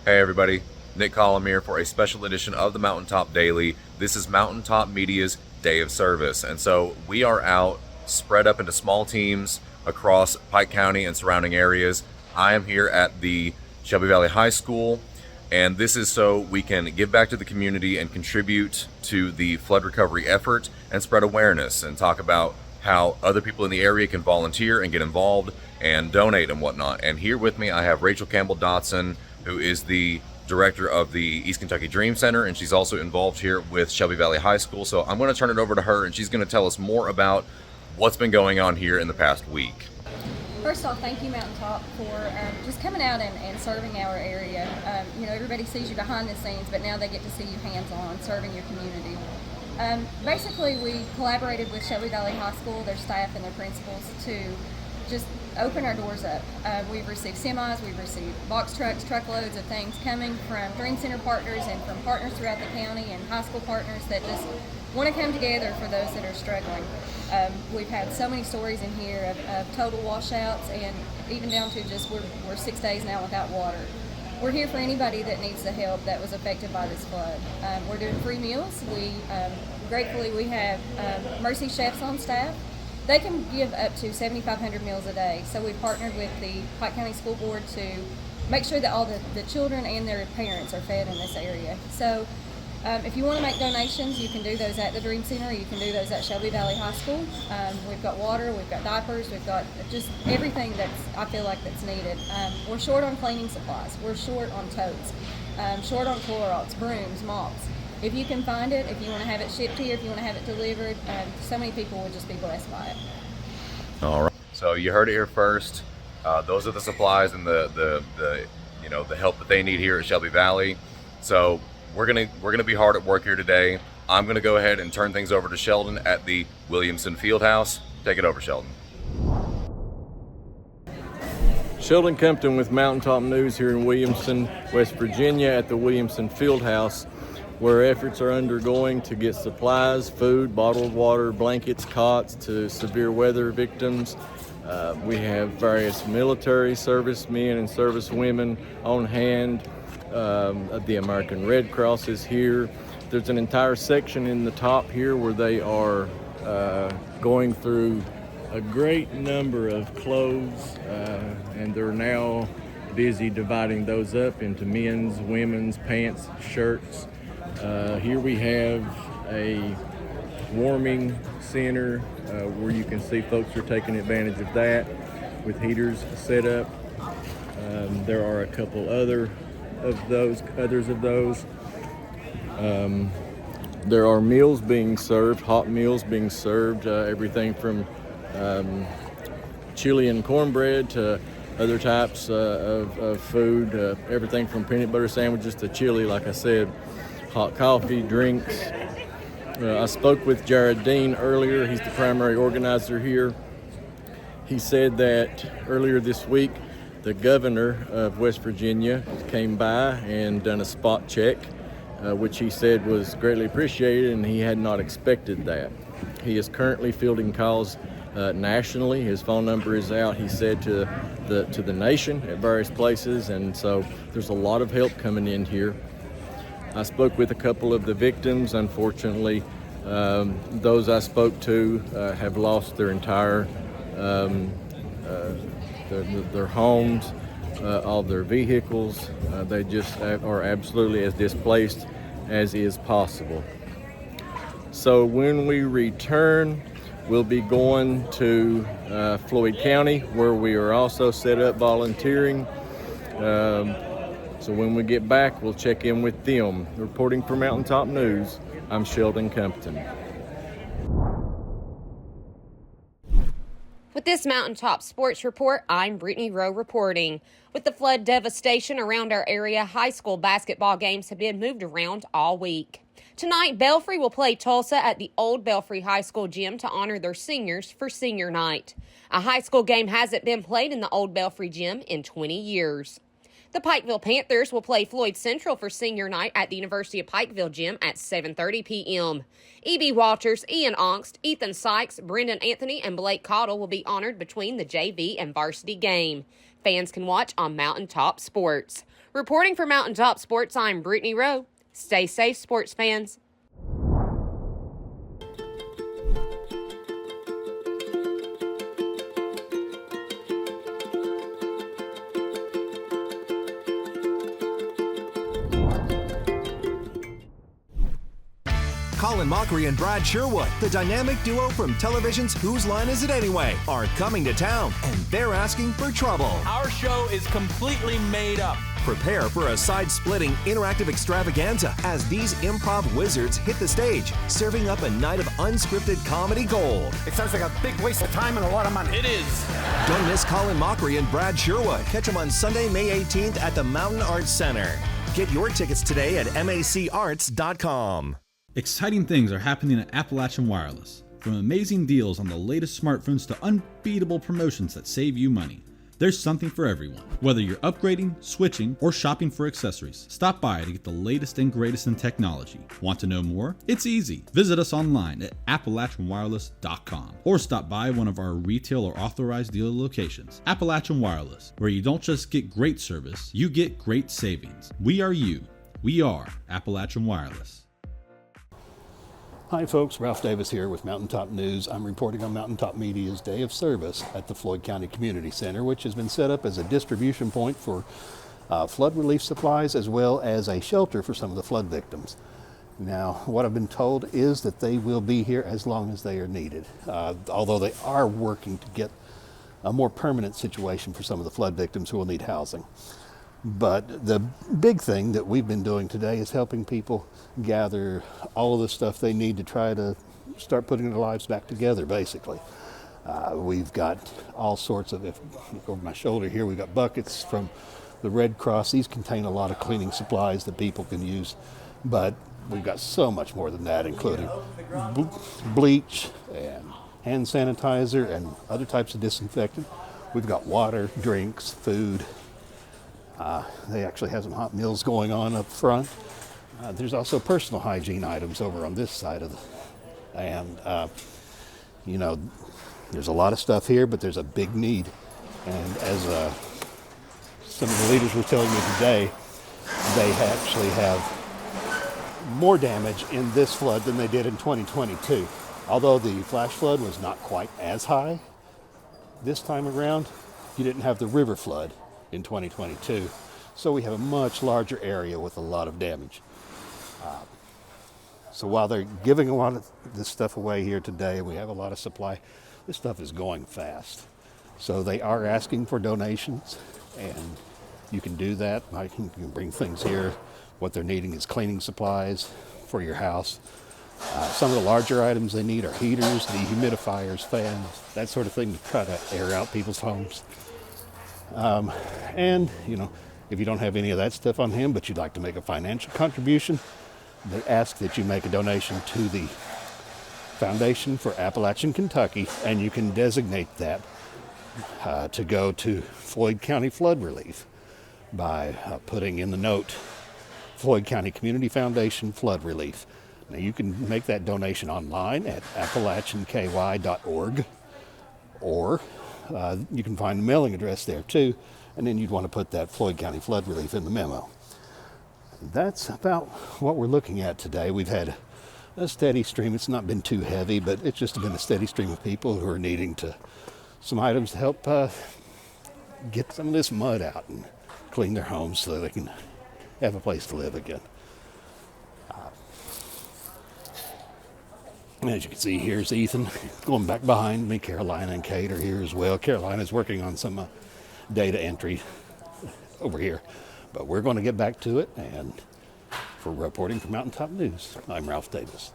Hey everybody, Nick Collum here for a special edition of the Mountaintop Daily. This is Mountaintop Media's Day of Service, and so we are out spread up into small teams across Pike County and surrounding areas. I am here at the Shelby Valley High School, and this is so we can give back to the community and contribute to the flood recovery effort and spread awareness and talk about how other people in the area can volunteer and get involved and donate and whatnot. And here with me I have Rachel Campbell Dotson, who is the director of the East Kentucky Dream Center, and she's also involved here with Shelby Valley High School. So I'm going to turn it over to her, and she's going to tell us more about what's been going on here in the past week. First off, thank you, Mountaintop, for just coming out and serving our area. Everybody sees you behind the scenes, but now they get to see you hands-on, serving your community. Basically, we collaborated with Shelby Valley High School, their staff and their principals, to just open our doors up. We've received semis, we've received box trucks, truckloads of things coming from Dream Center partners and from partners throughout the county and high school partners that just want to come together for those that are struggling. We've had so many stories in here of total washouts, and even down to just we're 6 days now without water. We're here for anybody that needs the help that was affected by this flood. We're doing free meals. Gratefully we have Mercy Chefs on staff. They can give up to 7,500 meals a day. So we partnered with the Pike County School Board to make sure that all the children and their parents are fed in this area. So if you want to make donations, you can do those at the Dream Center. You can do those at Shelby Valley High School. We've got water, we've got diapers, we've got just everything I feel like that's needed. We're short on cleaning supplies. We're short on totes, short on Clorox, brooms, mops. If you can find it, if you want to have it shipped here, if you want to have it delivered, so many people would just be blessed by it. All right. So you heard it here first. Those are the supplies and the help that they need here at Shelby Valley. So we're gonna be hard at work here today. I'm gonna go ahead and turn things over to Sheldon at the Williamson Fieldhouse. Take it over, Sheldon. Sheldon Compton with Mountaintop News here in Williamson, West Virginia at the Williamson Fieldhouse, where efforts are undergoing to get supplies, food, bottled water, blankets, cots to severe weather victims. We have various military servicemen and servicewomen on hand. The American Red Cross is here. There's an entire section in the top here where they are going through a great number of clothes, and they're now busy dividing those up into men's, women's, pants, shirts. Here we have a warming center where you can see folks are taking advantage of that with heaters set up. There are a couple others of those. There are meals being served, hot meals being served, everything from chili and cornbread to other types of food, everything from peanut butter sandwiches to chili, like I said. Hot coffee, drinks. I spoke with Jared Dean earlier. He's the primary organizer here. He said that earlier this week, the governor of West Virginia came by and done a spot check, which he said was greatly appreciated, and he had not expected that. He is currently fielding calls nationally. His phone number is out, he said, to the nation at various places, and so there's a lot of help coming in here. I spoke with a couple of the victims. Unfortunately, those I spoke to have lost their entire their homes, all their vehicles. They just are absolutely as displaced as is possible. So when we return, we'll be going to Floyd County, where we are also set up volunteering. So when we get back, we'll check in with them. Reporting for Mountaintop News, I'm Sheldon Compton. With this Mountaintop Sports Report, I'm Brittany Rowe reporting. With the flood devastation around our area, high school basketball games have been moved around all week. Tonight, Belfry will play Tulsa at the Old Belfry High School gym to honor their seniors for senior night. A high school game hasn't been played in the Old Belfry gym in 20 years. The Pikeville Panthers will play Floyd Central for senior night at the University of Pikeville gym at 7:30 p.m. E.B. Walters, Ian Ongst, Ethan Sykes, Brendan Anthony, and Blake Cottle will be honored between the JV and varsity game. Fans can watch on Mountaintop Sports. Reporting for Mountaintop Sports, I'm Brittany Rowe. Stay safe, sports fans. Colin Mockery and Brad Sherwood, the dynamic duo from television's Whose Line Is It Anyway, are coming to town, and they're asking for trouble. Our show is completely made up. Prepare for a side-splitting interactive extravaganza as these improv wizards hit the stage, serving up a night of unscripted comedy gold. It sounds like a big waste of time and a lot of money. It is. Don't miss Colin Mockery and Brad Sherwood. Catch them on Sunday, May 18th at the Mountain Arts Center. Get your tickets today at macarts.com. Exciting things are happening at Appalachian Wireless. From amazing deals on the latest smartphones to unbeatable promotions that save you money. There's something for everyone. Whether you're upgrading, switching, or shopping for accessories, stop by to get the latest and greatest in technology. Want to know more? It's easy. Visit us online at AppalachianWireless.com or stop by one of our retail or authorized dealer locations. Appalachian Wireless, where you don't just get great service, you get great savings. We are you. We are Appalachian Wireless. Hi folks, Ralph Davis here with Mountaintop News. I'm reporting on Mountaintop Media's Day of Service at the Floyd County Community Center, which has been set up as a distribution point for flood relief supplies as well as a shelter for some of the flood victims. Now, what I've been told is that they will be here as long as they are needed, although they are working to get a more permanent situation for some of the flood victims who will need housing. But the big thing that we've been doing today is helping people gather all of the stuff they need to try to start putting their lives back together, basically. We've got all sorts of, if you look over my shoulder here, we've got buckets from the Red Cross. These contain a lot of cleaning supplies that people can use, but we've got so much more than that, including bleach and hand sanitizer and other types of disinfectant. We've got water, drinks, food. They actually have some hot meals going on up front. There's also personal hygiene items over on this side of the, and you know, there's a lot of stuff here, but there's a big need. And as some of the leaders were telling me today, they actually have more damage in this flood than they did in 2022. Although the flash flood was not quite as high this time around, you didn't have the river flood in 2022. So we have a much larger area with a lot of damage. So while they're giving a lot of this stuff away here today, we have a lot of supply, this stuff is going fast. So they are asking for donations, and you can do that. You can bring things here. What they're needing is cleaning supplies for your house. Some of the larger items they need are heaters, dehumidifiers, fans, that sort of thing to try to air out people's homes. And, you know, if you don't have any of that stuff on hand, but you'd like to make a financial contribution, they ask that you make a donation to the Foundation for Appalachian Kentucky, and you can designate that to go to Floyd County Flood Relief by putting in the note, Floyd County Community Foundation Flood Relief. Now you can make that donation online at appalachianky.org, or you can find a mailing address there too, and then you'd want to put that Floyd County Flood Relief in the memo. That's about what we're looking at today. We've had a steady stream. It's not been too heavy, but it's just been a steady stream of people who are needing some items to help get some of this mud out and clean their homes so they can have a place to live again. As you can see, here's Ethan going back behind me. Carolina and Kate are here as well. Carolina's working on some data entry over here. But we're going to get back to it, and for reporting for Mountaintop News, I'm Ralph Davis.